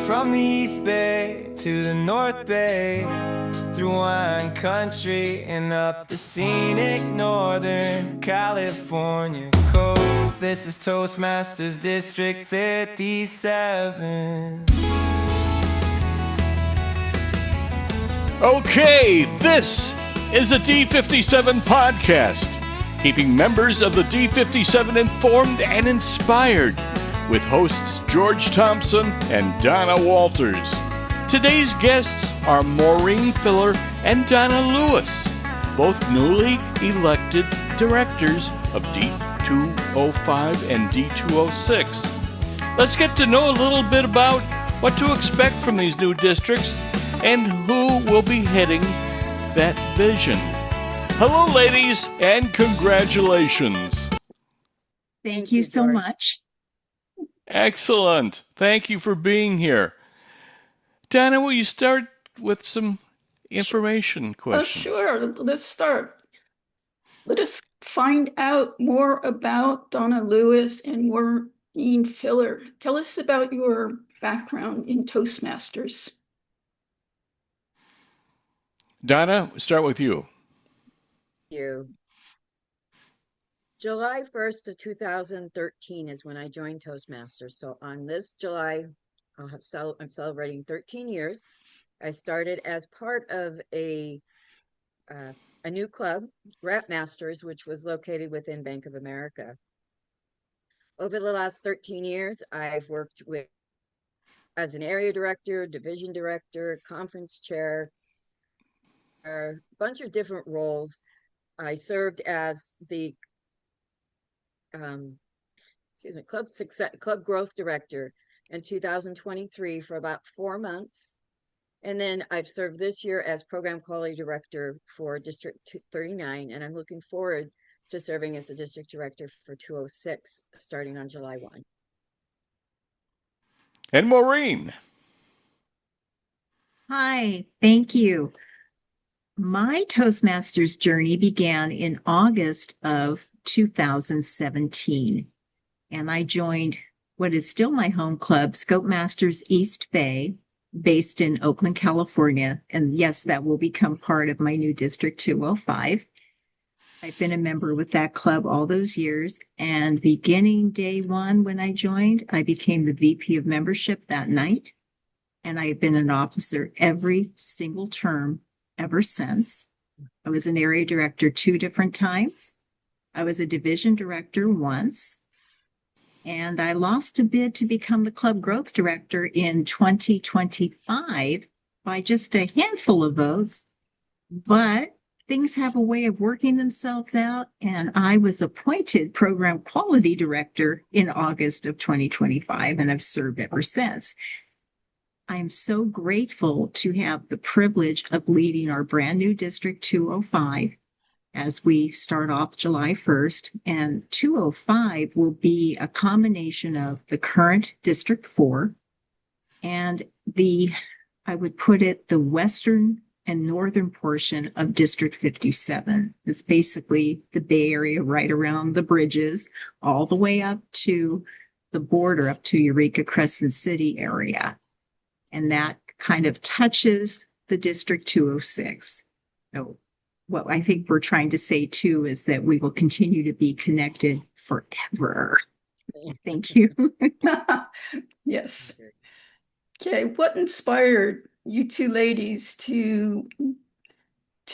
From the East Bay to the North Bay, through wine country and up the scenic Northern California coast. This is Toastmasters District 57. Okay, this is a D57 podcast, keeping members of the D57 informed and inspired, with hosts George Thompson and Donna Walters. Today's guests are Maureen Filler and Donna Lewis, both newly elected directors of D205 and D206. Let's get to know a little bit about what to expect from these new districts and who will be heading that vision. Hello, ladies, and congratulations. Thank you so much. Excellent. Thank you for being here. Donna, will you start with some information questions? Sure. Let's start. Let us find out more about Donna Lewis and Maureen Filler. Tell us about your background in Toastmasters. Donna, start with you. You. July 1st of 2013 is when I joined Toastmasters. So on this July, I'm celebrating 13 years. I started as part of a new club, Rap Masters, which was located within Bank of America. Over the last 13 years, I've worked as an area director, division director, conference chair, a bunch of different roles. I served as the club growth director in 2023 for about 4 months. And then I've served this year as program quality director for District 39. And I'm looking forward to serving as the district director for 206 starting on July 1. And Maureen. Hi, thank you. My Toastmasters journey began in August of 2017, and I joined what is still my home club, Scope Masters East Bay, based in Oakland, California. And yes, that will become part of my new District 205. I've been a member with that club all those years, and beginning day one when I joined, I became the VP of membership that night, and I have been an officer every single term ever since. I was an area director 2 different times. I was a division director once, and I lost a bid to become the club growth director in 2025 by just a handful of votes, but things have a way of working themselves out, and I was appointed program quality director in August of 2025, and I've served ever since. I'm so grateful to have the privilege of leading our brand new District 205 as we start off July 1st. And 205 will be a combination of the current District 4 and I would put it, the western and northern portion of District 57. It's basically the Bay Area right around the bridges, all the way up to the border, up to Eureka Crescent City area. And that kind of touches the District 206. So what I think we're trying to say too is that we will continue to be connected forever. Thank you. Yes. Okay, what inspired you two ladies to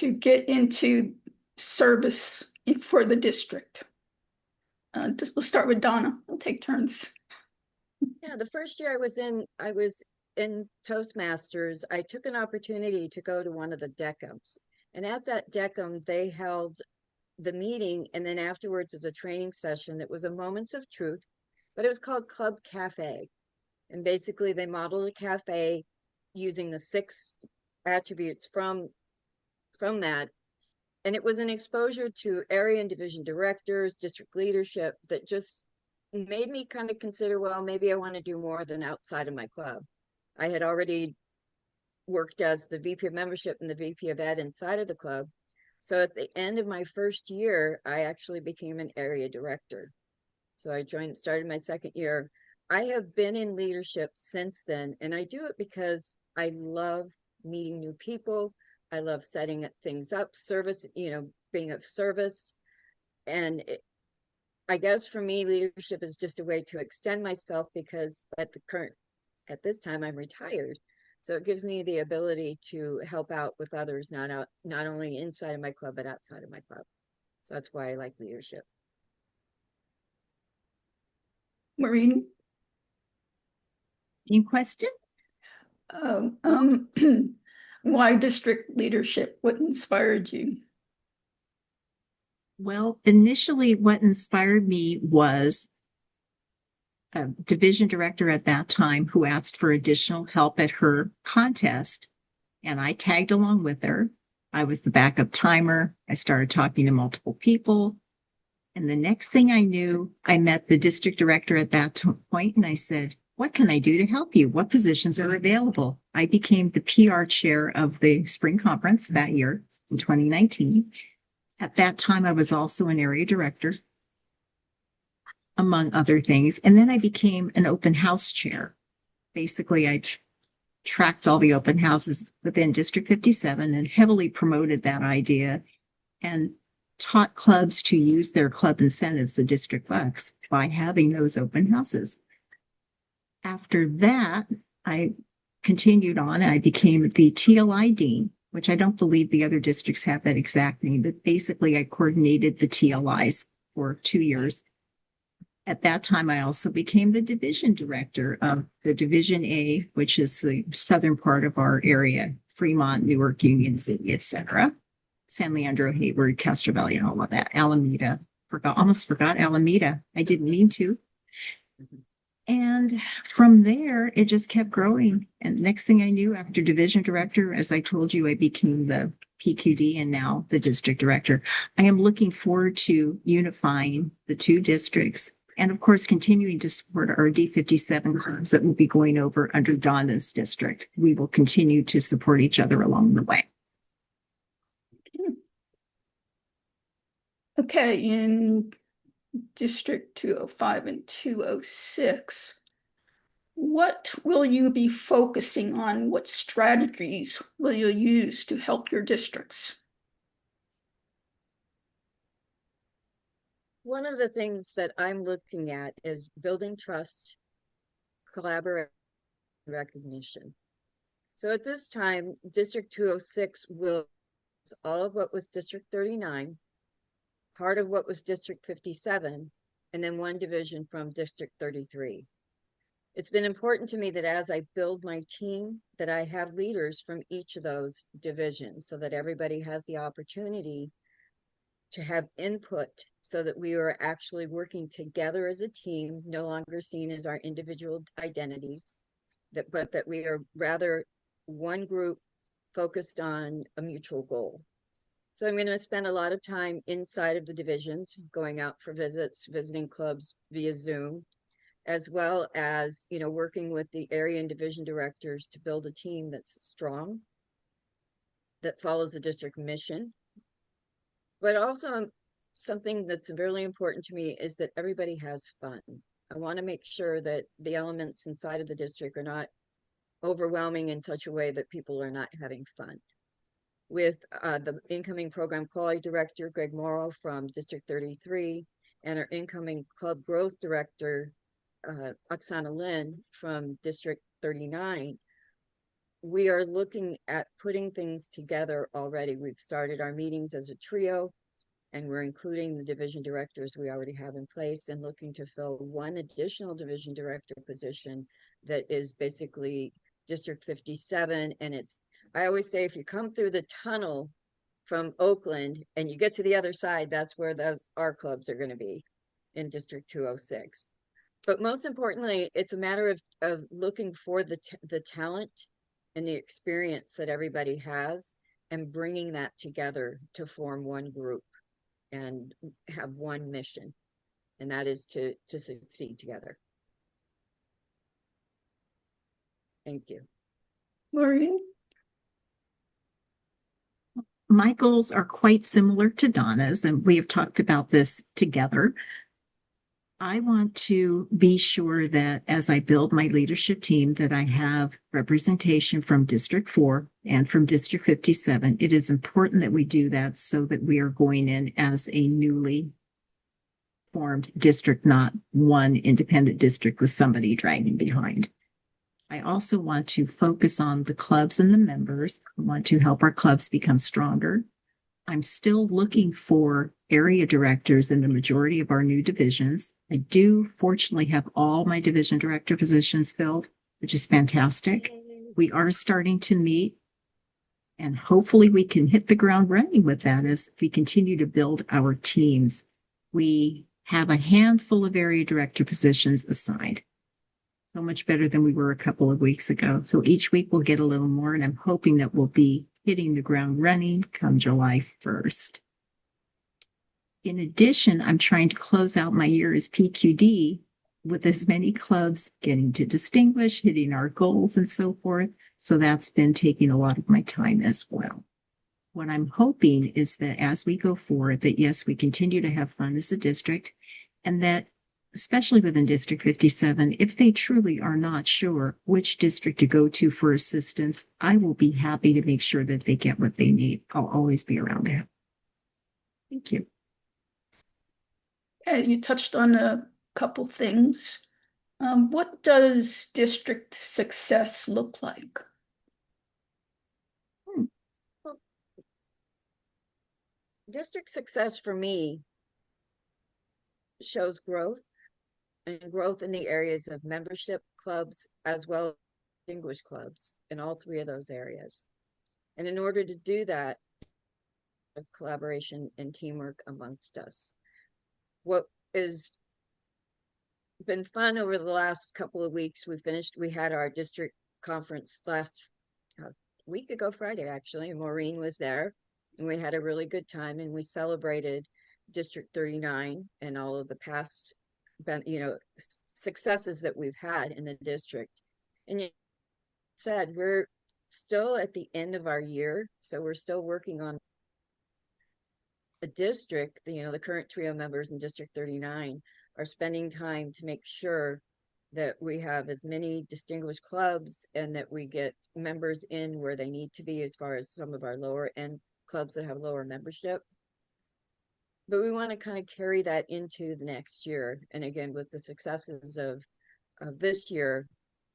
get into service for the district? We'll start with Donna. We'll take turns. Yeah, the first year I was in Toastmasters, I took an opportunity to go to one of the decums. And at that decum, they held the meeting, and then afterwards is a training session that was a Moments of Truth, but it was called Club Cafe. And basically they modeled a cafe using the 6 attributes from that. And it was an exposure to area and division directors, district leadership that just made me kind of consider, well, maybe I want to do more than outside of my club. I had already worked as the VP of membership and the VP of ed inside of the club. So at the end of my first year, I actually became an area director. So I started my second year I have been in leadership since then, and I do it because I love meeting new people. I love setting things up, service, being of service. And I guess for me, leadership is just a way to extend myself because at this time, I'm retired. So it gives me the ability to help out with others, not only inside of my club, but outside of my club. So that's why I like leadership. Maureen? Any question? Why district leadership? What inspired you? Well, initially what inspired me was a division director at that time who asked for additional help at her contest. And I tagged along with her. I was the backup timer. I started talking to multiple people. And the next thing I knew, I met the district director at that point and I said, what can I do to help you? What positions are available? I became the PR chair of the spring conference that year in 2019. At that time, I was also an area director, among other things. And then I became an open house chair. Basically, I tracked all the open houses within District 57 and heavily promoted that idea and taught clubs to use their club incentives, the district bucks, by having those open houses. After that, I continued on. I became the TLI dean, which I don't believe the other districts have that exact name, but basically I coordinated the TLIs for 2 years. At that time, I also became the division director of the Division A, which is the southern part of our area, Fremont, Newark, Union City, etc. San Leandro, Hayward, Castro Valley, and all of that. Alameda, almost forgot Alameda. I didn't mean to. And from there, it just kept growing. And next thing I knew, after division director, as I told you, I became the PQD and now the district director. I am looking forward to unifying the two districts and, of course, continuing to support our D57 clubs that will be going over under Donna's district. We will continue to support each other along the way. Okay, in District 205 and 206, what will you be focusing on? What strategies will you use to help your districts? One of the things that I'm looking at is building trust, collaboration, recognition. So at this time, District 206 will all of what was District 39, part of what was District 57, and then one division from District 33. It's been important to me that as I build my team, that I have leaders from each of those divisions so that everybody has the opportunity to have input so that we are actually working together as a team, no longer seen as our individual identities, but that we are rather one group focused on a mutual goal. So I'm going to spend a lot of time inside of the divisions, going out for visits, visiting clubs via Zoom, as well as, working with the area and division directors to build a team that's strong, that follows the district mission. But also something that's really important to me is that everybody has fun. I want to make sure that the elements inside of the district are not overwhelming in such a way that people are not having fun. With the incoming program quality director, Greg Morrow from District 33, and our incoming club growth director, Oksana Lin from District 39, we are looking at putting things together already. We've started our meetings as a trio, and we're including the division directors we already have in place and looking to fill one additional division director position that is basically District 57. And I always say, if you come through the tunnel from Oakland and you get to the other side, that's where our clubs are going to be in District 206. But most importantly, it's a matter of looking for the talent and the experience that everybody has and bringing that together to form one group and have one mission, and that is to succeed together. Thank you. Maureen? My goals are quite similar to Donna's, and we have talked about this together. I want to be sure that as I build my leadership team, that I have representation from District 4 and from District 57. It is important that we do that so that we are going in as a newly formed district, not one independent district with somebody dragging behind. I also want to focus on the clubs and the members. I want to help our clubs become stronger. I'm still looking for area directors in the majority of our new divisions. I do fortunately have all my division director positions filled, which is fantastic. We are starting to meet, and hopefully we can hit the ground running with that as we continue to build our teams. We have a handful of area director positions assigned. So much better than we were a couple of weeks ago. So each week we'll get a little more, and I'm hoping that we'll be hitting the ground running come July 1st. In addition, I'm trying to close out my year as PQD with as many clubs getting to distinguish, hitting our goals and so forth. So that's been taking a lot of my time as well. What I'm hoping is that as we go forward, that yes, we continue to have fun as a district, and that especially within District 57, if they truly are not sure which district to go to for assistance, I will be happy to make sure that they get what they need. I'll always be around to help. Thank you. You touched on a couple things. What does district success look like? District success for me shows growth, and growth in the areas of membership clubs as well as distinguished clubs in all three of those areas. And in order to do that, collaboration and teamwork amongst us. What has been fun over the last couple of weeks, we had our district conference last week ago Friday, actually, and Maureen was there, and we had a really good time, and we celebrated District 39 and all of the past successes that we've had in the district. And you said we're still at the end of our year, so we're still working on the district. The current trio members in District 39 are spending time to make sure that we have as many distinguished clubs and that we get members in where they need to be, as far as some of our lower end clubs that have lower membership. But we want to kind of carry that into the next year. And again, with the successes of this year,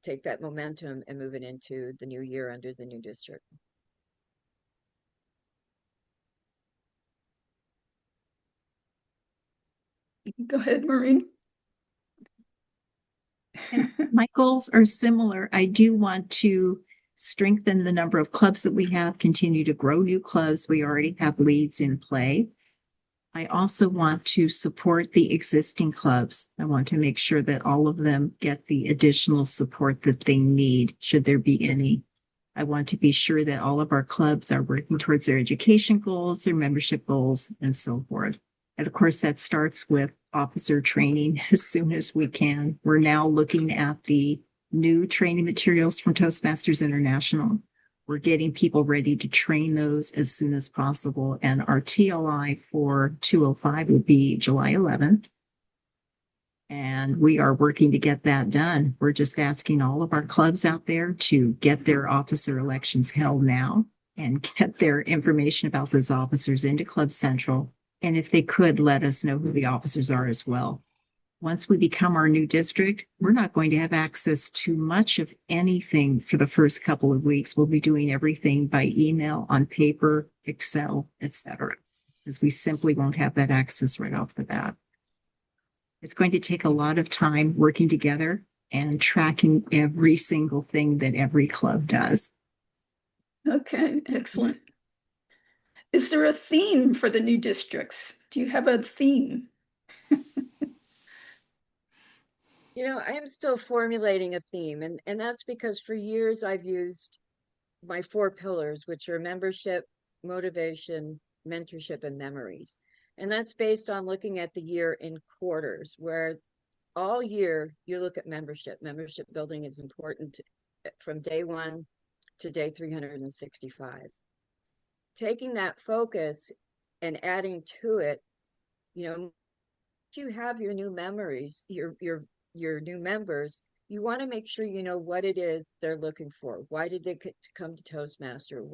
take that momentum and move it into the new year under the new district. Go ahead, Maureen. My goals are similar. I do want to strengthen the number of clubs that we have, continue to grow new clubs. We already have leads in play. I also want to support the existing clubs. I want to make sure that all of them get the additional support that they need, should there be any. I want to be sure that all of our clubs are working towards their education goals, their membership goals, and so forth. And of course, that starts with officer training as soon as we can. We're now looking at the new training materials from Toastmasters International. We're getting people ready to train those as soon as possible. And our TLI for 205 would be July 11th. And we are working to get that done. We're just asking all of our clubs out there to get their officer elections held now and get their information about those officers into Club Central. And if they could, let us know who the officers are as well. Once we become our new district, we're not going to have access to much of anything for the first couple of weeks. We'll be doing everything by email, on paper, Excel, etc., because we simply won't have that access right off the bat. It's going to take a lot of time working together and tracking every single thing that every club does. Okay, excellent. Is there a theme for the new districts? Do you have a theme? I am still formulating a theme, and that's because for years I've used my 4 pillars, which are membership, motivation, mentorship, and memories. And that's based on looking at the year in quarters, where all year you look at membership. Membership building is important from day 1 to day 365. Taking that focus and adding to it, you have your new memories, your new members, you want to make sure you know what it is they're looking for. Why did they come to Toastmasters?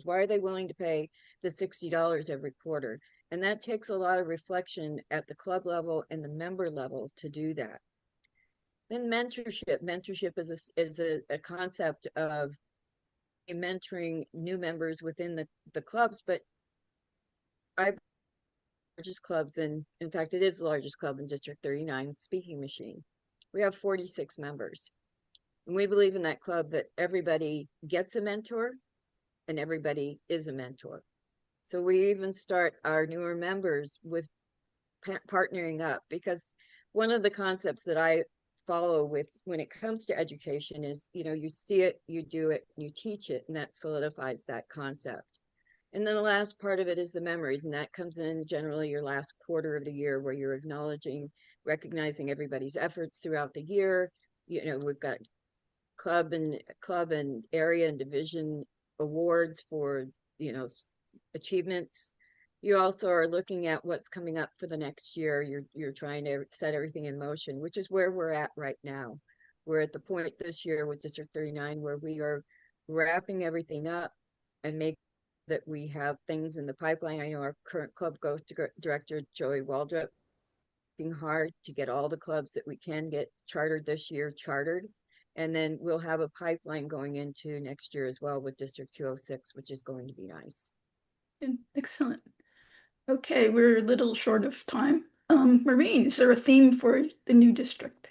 Why are they willing to pay the $60 every quarter? And that takes a lot of reflection at the club level and the member level to do that. Then mentorship. Mentorship is a concept of mentoring new members within the clubs, but I largest clubs, and in fact it is the largest club in District 39, Speaking Machine. We have 46 members, and we believe in that club that everybody gets a mentor and everybody is a mentor. So we even start our newer members with partnering up, because one of the concepts that I follow with when it comes to education is, you see it, you do it, you teach it, and that solidifies that concept. And then the last part of it is the memories, and that comes in generally your last quarter of the year, where you're recognizing everybody's efforts throughout the year. We've got club and area and division awards for, achievements. You also are looking at what's coming up for the next year. You're trying to set everything in motion, which is where we're at right now. We're at the point this year with District 39 where we are wrapping everything up and make that we have things in the pipeline. I know our current club director, Joey Waldrop, working hard to get all the clubs that we can get chartered this year chartered. And then we'll have a pipeline going into next year as well with District 206, which is going to be nice. Excellent. Okay, we're a little short of time. Maureen, is there a theme for the new district?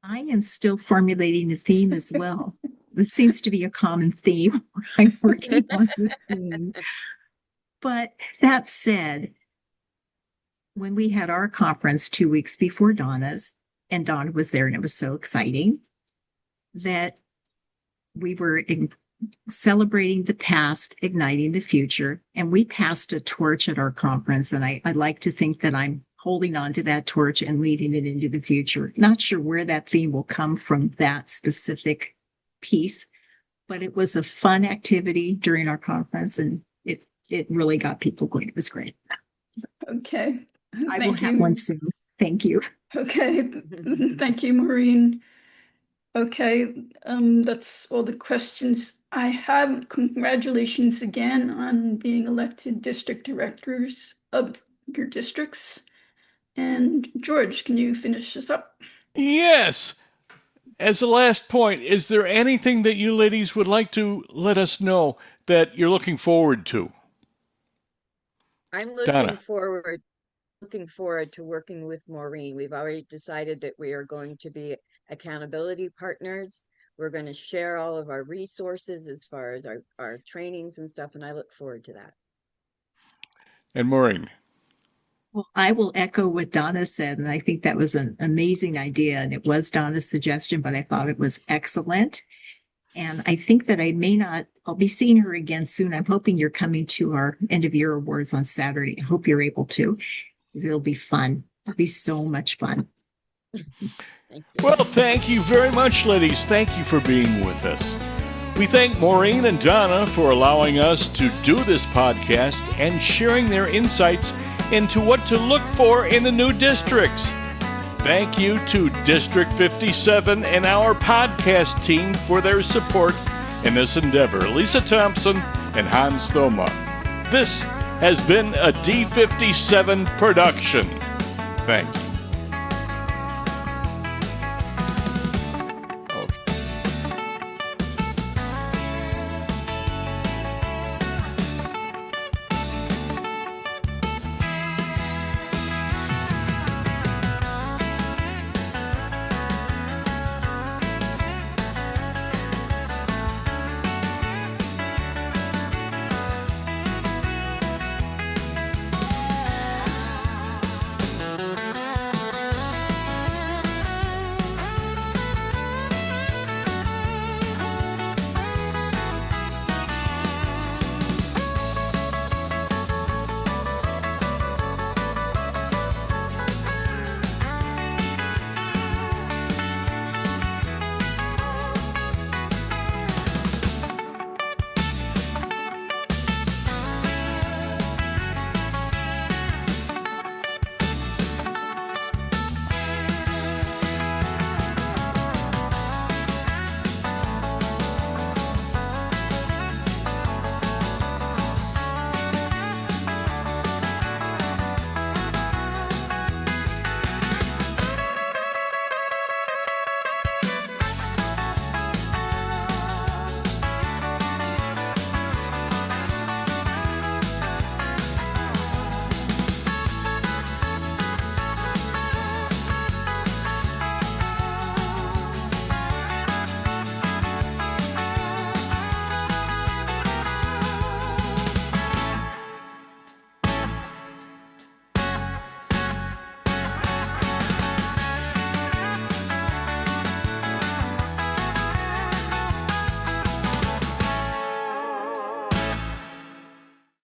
I am still formulating the theme as well. It seems to be a common theme. I'm working on the theme. But that said, when we had our conference 2 weeks before Donna's, and Donna was there, and it was so exciting that we were celebrating the past, igniting the future, and we passed a torch at our conference. And I like to think that I'm holding on to that torch and leading it into the future. Not sure where that theme will come from, that specific piece, but it was a fun activity during our conference, and it really got people going. It was great. Okay. I will have one soon. Thank you. Okay. Thank you, Maureen. Okay, that's all the questions I have. Congratulations again on being elected district directors of your districts. And George, can you finish us up? Yes. As a last point, is there anything that you ladies would like to let us know that you're looking forward to? I'm Donna. looking forward to working with Maureen. We've already decided that we are going to be accountability partners. We're going to share all of our resources as far as our trainings and stuff, and I look forward to that. And Maureen. Well, I will echo what Donna said, and I think that was an amazing idea, and it was Donna's suggestion, but I thought it was excellent. And I think that I'll be seeing her again soon. I'm hoping you're coming to our end of year awards on Saturday. I hope you're able to. It'll be fun. It'll be so much fun. Well, thank you very much, ladies. Thank you for being with us. We thank Maureen and Donna for allowing us to do this podcast and sharing their insights into what to look for in the new districts. Thank you to District 57 and our podcast team for their support in this endeavor. Lisa Thompson and Hans Thoma. This has been a D57 production. Thanks.